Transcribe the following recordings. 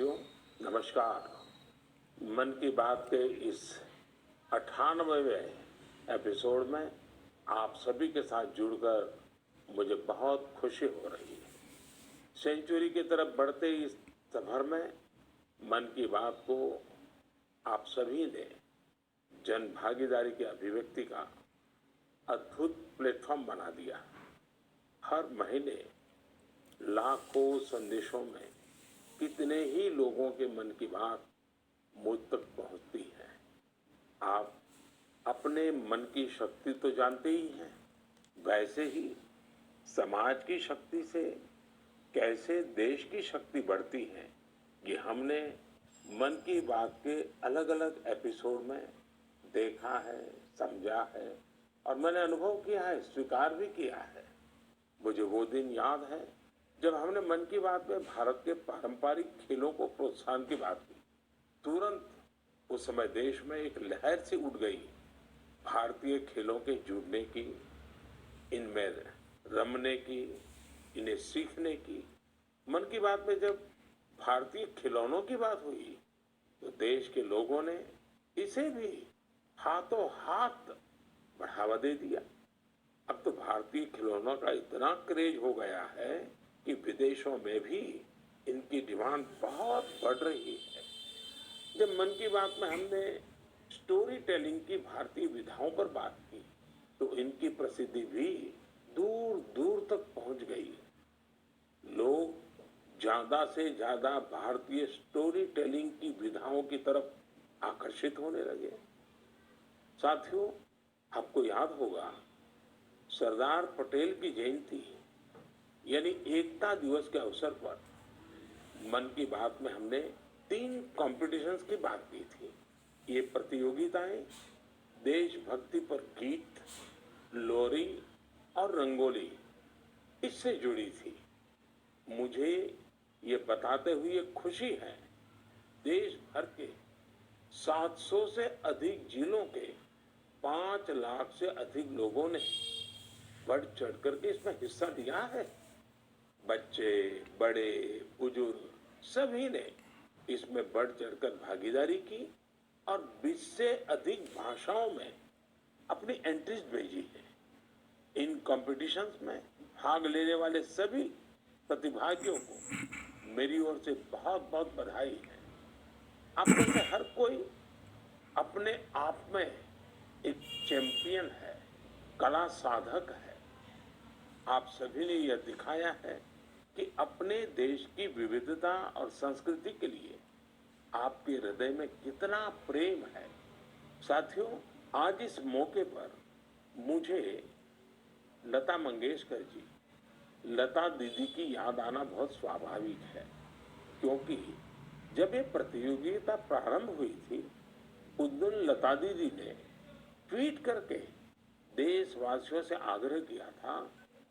साथियों, नमस्कार। मन की बात के इस 98वें एपिसोड में आप सभी के साथ जुड़कर मुझे बहुत खुशी हो रही है। सेंचुरी की तरफ बढ़ते इस सफर में मन की बात को आप सभी ने जन भागीदारी की अभिव्यक्ति का अद्भुत प्लेटफॉर्म बना दिया। हर महीने लाखों संदेशों में कितने ही लोगों के मन की बात मुझ तक पहुंचती है। आप अपने मन की शक्ति तो जानते ही हैं, वैसे ही समाज की शक्ति से कैसे देश की शक्ति बढ़ती है, ये हमने मन की बात के अलग अलग एपिसोड में देखा है, समझा है और मैंने अनुभव किया है, स्वीकार भी किया है। मुझे वो दिन याद है जब हमने मन की बात में भारत के पारंपरिक खेलों को प्रोत्साहन की बात की। तुरंत उस समय देश में एक लहर सी उठ गई भारतीय खेलों के जुड़ने की, इनमें रमने की, इन्हें सीखने की। मन की बात में जब भारतीय खिलौनों की बात हुई तो देश के लोगों ने इसे भी हाथों हाथ बढ़ावा दे दिया। अब तो भारतीय खिलौनों का इतना क्रेज हो गया है कि विदेशों में भी इनकी डिमांड बहुत बढ़ रही है। जब मन की बात में हमने स्टोरी टेलिंग की भारतीय विधाओं पर बात की तो इनकी प्रसिद्धि भी दूर दूर तक पहुंच गई। लोग ज्यादा से ज्यादा भारतीय स्टोरी टेलिंग की विधाओं की तरफ आकर्षित होने लगे। साथियों, आपको याद होगा सरदार पटेल की जयंती यानी एकता दिवस के अवसर पर मन की बात में हमने 3 कॉम्पिटिशन्स की बात की थी। ये प्रतियोगिताएं देशभक्ति पर गीत, लोरी और रंगोली इससे जुड़ी थी। मुझे ये बताते हुए खुशी है, देश भर के 700 से अधिक जिलों के 5 लाख से अधिक लोगों ने बढ़ चढ़ करके इसमें हिस्सा लिया है। बच्चे, बड़े, बुजुर्ग सभी ने इसमें बढ़ चढ़कर भागीदारी की और 20 से अधिक भाषाओं में अपनी एंट्रीज भेजी है। इन कॉम्पिटिशन्स में भाग लेने वाले सभी प्रतिभागियों को मेरी ओर से बहुत बहुत बधाई है। आप में से हर कोई अपने आप में एक चैंपियन है, कला साधक है। आप सभी ने यह दिखाया है कि अपने देश की विविधता और संस्कृति के लिए आपके हृदय में कितना प्रेम है। साथियों, आज इस मौके पर मुझे लता मंगेशकर जी, लता दीदी की याद आना बहुत स्वाभाविक है, क्योंकि जब ये प्रतियोगिता प्रारंभ हुई थी उस दिन लता दीदी ने ट्वीट करके देशवासियों से आग्रह किया था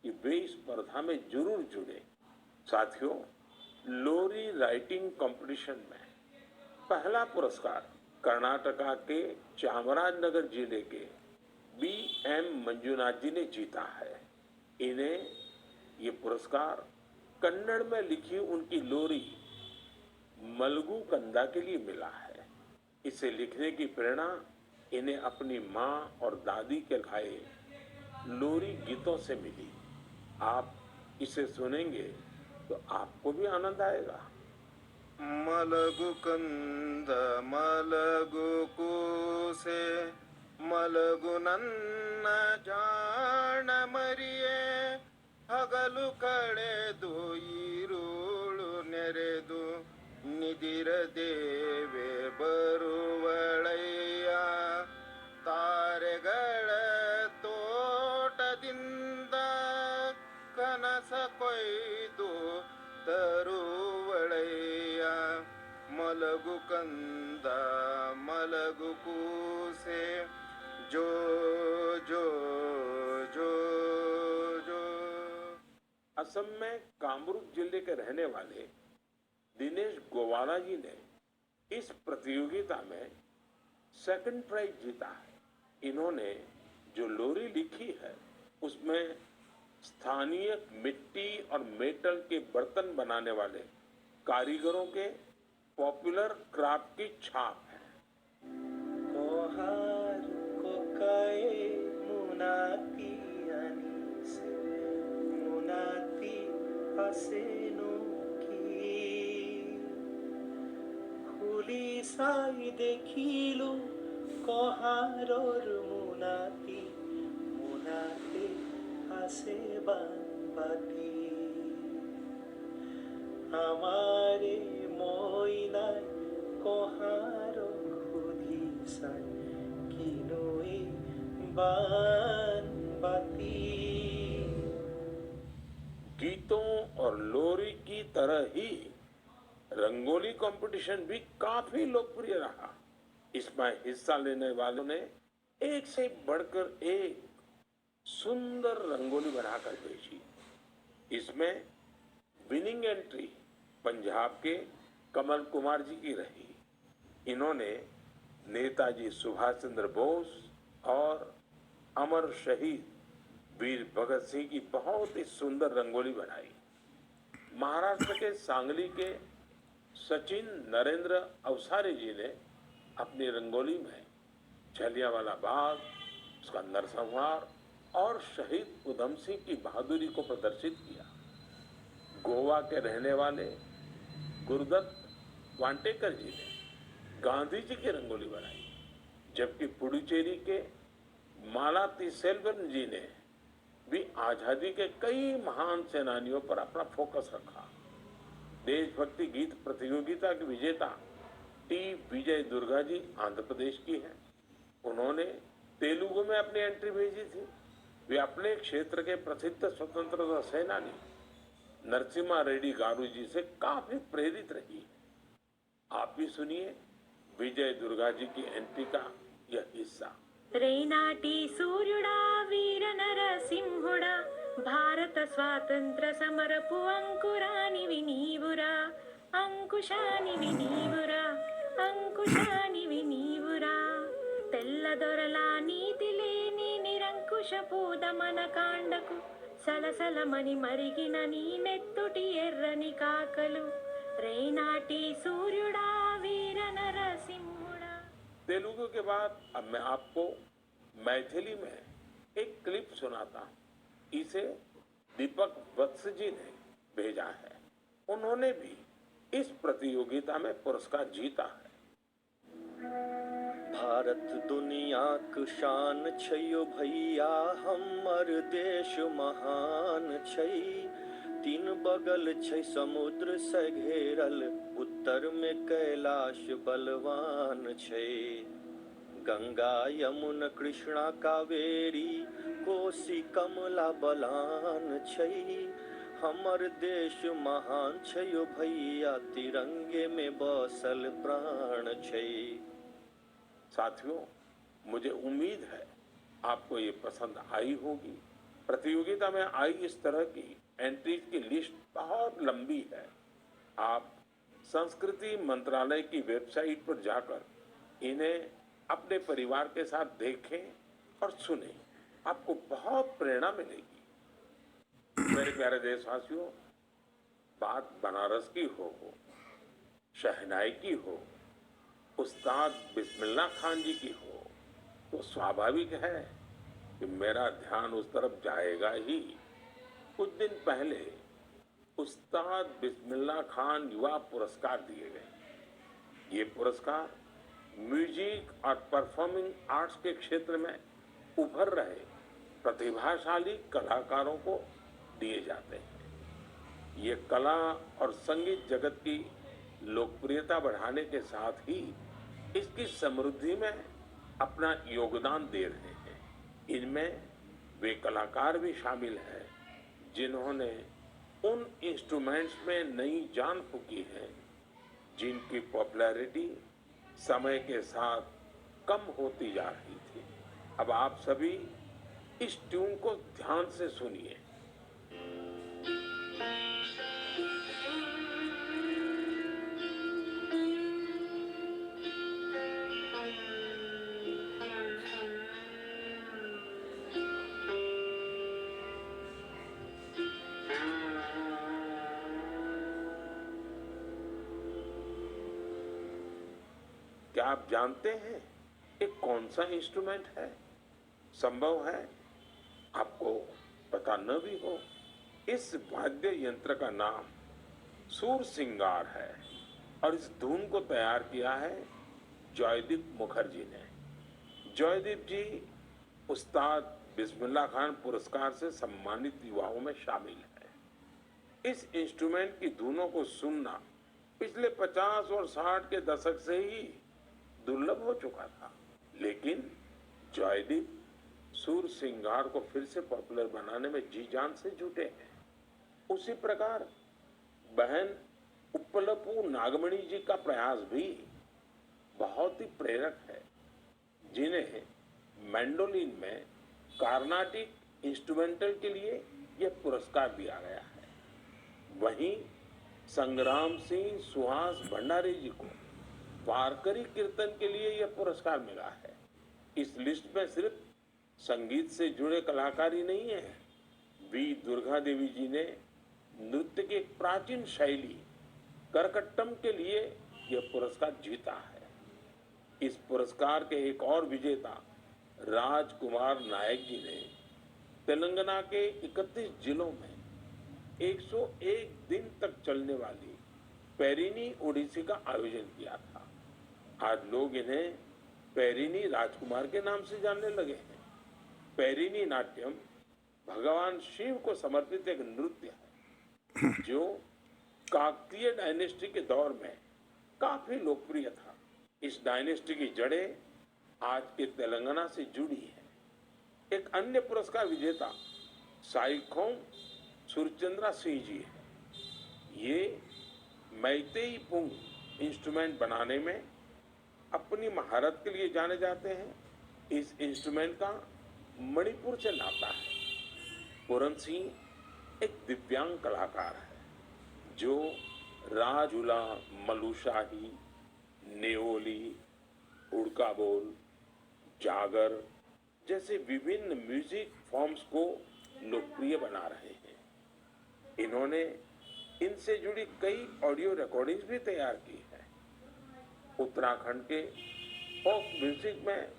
कि वे इस स्पर्धा में जरूर जुड़े। साथियों, लोरी राइटिंग कंपटीशन में पहला पुरस्कार कर्नाटका के चामराजनगर जिले के B.M. मंजुनाथ जी ने जीता है। इन्हें ये पुरस्कार कन्नड़ में लिखी उनकी लोरी मलगू कंदा के लिए मिला है। इसे लिखने की प्रेरणा इन्हें अपनी माँ और दादी के गाए लोरी गीतों से मिली। आप इसे सुनेंगे तो आपको भी आनंद आएगा। मलगु कंद मलगु ಕೂಸೆ ಮಲಗು ನನ್ನ ಜಾಣ ಮರಿಯೇ ಹಗಲು ಕಳೆದು ಈರುಳು ನೆರೆದು ನಿದಿರ ದೇವೆ ಬರುವಳಯ್ಯ ತಾರೆಗಳ ತೋಟದಿಂದ ಕನಸ ಕೊಯ್ದು ತರುವಳಯ್ಯ ಮಲಗು ಕಂದ मलगु ಕೂಸೆ जो जो जो जो। असम में कामरूप जिले के रहने वाले दिनेश गोवाला जी ने इस प्रतियोगिता में सेकंड प्राइज जीता है। इन्होंने जो लोरी लिखी है उसमें स्थानीय मिट्टी और मेटल के बर्तन बनाने वाले कारीगरों के पॉपुलर क्राफ्ट की छाप है। कोहार कोकाए मुनाती अनीस मुनाती हसेनो की खुली साई देखिलु कोहारोर मुनाती मुनाते हसे बाती हमारे मोइनाय कोहारो खुदी साई किनोए बाती गीतों और लोरी की तरह ही रंगोली कंपटीशन भी काफी लोकप्रिय रहा। इसमें हिस्सा लेने वालों ने एक से बढ़कर एक सुंदर रंगोली बनाकर भेजी। इसमें विनिंग एंट्री पंजाब के कमल कुमार जी की रही। इन्होंने नेताजी सुभाष चंद्र बोस और अमर शहीद वीर भगत सिंह की बहुत ही सुंदर रंगोली बनाई। महाराष्ट्र के सांगली के सचिन नरेंद्र अवसारी जी ने अपनी रंगोली में जलियांवाला बाग, उसका नरसंहार और शहीद उधम सिंह की बहादुरी को प्रदर्शित किया। गोवा के रहने वाले गुरुदत्त वांटेकर जी ने गांधी जी की रंगोली बनाई, जबकि पुडुचेरी के मालाती सेल्वन जी ने भी आजादी के कई महान सेनानियों पर अपना फोकस रखा। देशभक्ति गीत प्रतियोगिता के विजेता टी विजय दुर्गा जी आंध्र प्रदेश की हैं। उन्होंने तेलुगु में अपनी एंट्री भेजी थी। वे अपने क्षेत्र के प्रसिद्ध स्वतंत्रता सेनानी नरसिम्हा रेड्डी गारू जी से काफी प्रेरित रही। आप भी सुनिए विजय दुर्गा जी की एंट्री का यह हिस्सा। రేనాటి సూర్యుడా వీర నరసింహుడా భారత స్వాతంత్ర సమరపు అంకురానివి నీవురా అంకుశానివి నీవురా అంకుశానివి నీవురా తెల్లదొరల నీతి లేని నిరంకుశపు దమన కాండకు సలసలమని మరిగిన నీ నెత్తుటి ఎర్రని కాకలు రేనాటి సూర్యుడా వీర నరసింహుడా। तेलुगु के बाद अब मैं आपको मैथिली में एक क्लिप सुनाता हूँ। इसे दीपक वत्स जी ने भेजा है। उन्होंने भी इस प्रतियोगिता में पुरस्कार जीता है। भारत दुनिया क शान छैयो भैया हमर देश महान छै तीन बगल छै समुद्र से घेरल उत्तर में कैलाश बलवान छै गंगा यमुना कृष्णा कावेरी कोसी कमला बलान छै हमर देश महान छैयो भैया तिरंगे में बसल प्राण छै। साथियों, मुझे उम्मीद है आपको ये पसंद आई होगी। प्रतियोगिता में आई इस तरह की एंट्रीज की लिस्ट बहुत लंबी है। आप संस्कृति मंत्रालय की वेबसाइट पर जाकर इन्हें अपने परिवार के साथ देखें और सुनें। आपको बहुत प्रेरणा मिलेगी। मेरे प्यारे देशवासियों, बात बनारस की हो, शहनाई की हो, उस्ताद बिस्मिल्लाह खान जी की हो, तो स्वाभाविक है कि मेरा ध्यान उस तरफ जाएगा ही। कुछ दिन पहले उस्ताद बिस्मिल्लाह खान युवा पुरस्कार दिए गए। ये पुरस्कार म्यूजिक और परफॉर्मिंग आर्ट्स के क्षेत्र में उभर रहे प्रतिभाशाली कलाकारों को दिए जाते हैं। ये कला और संगीत जगत की लोकप्रियता बढ़ाने के साथ ही इसकी समृद्धि में अपना योगदान दे रहे हैं। इनमें वे कलाकार भी शामिल हैं जिन्होंने उन इंस्ट्रूमेंट्स में नई जान फूंकी है जिनकी पॉपुलैरिटी समय के साथ कम होती जा रही थी। अब आप सभी इस ट्यून को ध्यान से सुनिए। क्या आप जानते हैं ये कौन सा इंस्ट्रूमेंट है? संभव है आपको पता न भी हो। इस वाद्य यंत्र का नाम सूर सिंगार है और इस धुन को तैयार किया है जॉयदीप मुखर्जी ने। जॉयदीप जी उस्ताद बिस्मिल्लाह खान पुरस्कार से सम्मानित युवाओं में शामिल है। इस इंस्ट्रूमेंट की धुनों को सुनना पिछले 50 और 60 के दशक से ही दुर्लभ हो चुका था, लेकिन जॉयदीप सूर सिंगार को फिर से पॉपुलर बनाने में जी जान से जुटे हैं। उसी प्रकार बहन उप्पलपू नागमणि जी का प्रयास भी बहुत ही प्रेरक है, जिन्हें मैंडोलिन में कार्नाटिक इंस्ट्रूमेंटल के लिए यह पुरस्कार दिया गया है। वहीं संग्राम सिंह सुहास भंडारी जी को वारकरी कीर्तन के लिए यह पुरस्कार मिला है। इस लिस्ट में सिर्फ संगीत से जुड़े कलाकार ही नहीं है। वी दुर्गा देवी जी ने नृत्य की एक प्राचीन शैली करकट्टम के लिए यह पुरस्कार जीता है। इस पुरस्कार के एक और विजेता राजकुमार नायक जी ने तेलंगाना के 31 जिलों में 101 दिन तक चलने वाली पेरिनी ओडिसी का आयोजन किया था। आज लोग इन्हें पेरिनी राजकुमार के नाम से जानने लगे हैं। पेरिनी नाट्यम भगवान शिव को समर्पित एक नृत्य है जो काकतीय डायनेस्टी के दौर में काफी लोकप्रिय था। इस डायनेस्टी की जड़ें आज के तेलंगाना से जुड़ी है। एक अन्य पुरस्कार विजेता साइखोम सुरचंद्रा सिंह जी है। ये मैतेई पुंग इंस्ट्रूमेंट बनाने में अपनी महारत के लिए जाने जाते हैं। इस इंस्ट्रूमेंट का मणिपुर से नाता है। पूरन सिंह एक दिव्यांग कलाकार है जो राजुला, मलुशाही, नेओली, उड़का बोल, जागर जैसे विभिन्न म्यूजिक फॉर्म्स को लोकप्रिय बना रहे हैं। इन्होंने इनसे जुड़ी कई ऑडियो रिकॉर्डिंग्स भी तैयार की है। उत्तराखंड के फोक म्यूजिक में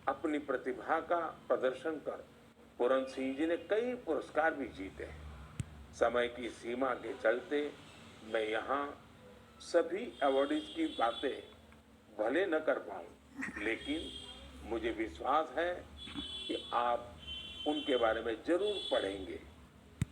अपनी प्रतिभा का प्रदर्शन कर पूरन सिंह जी ने कई पुरस्कार भी जीते हैं। समय की सीमा के चलते मैं यहाँ सभी अवार्डीज की बातें भले न कर पाऊँ, लेकिन मुझे विश्वास है कि आप उनके बारे में जरूर पढ़ेंगे।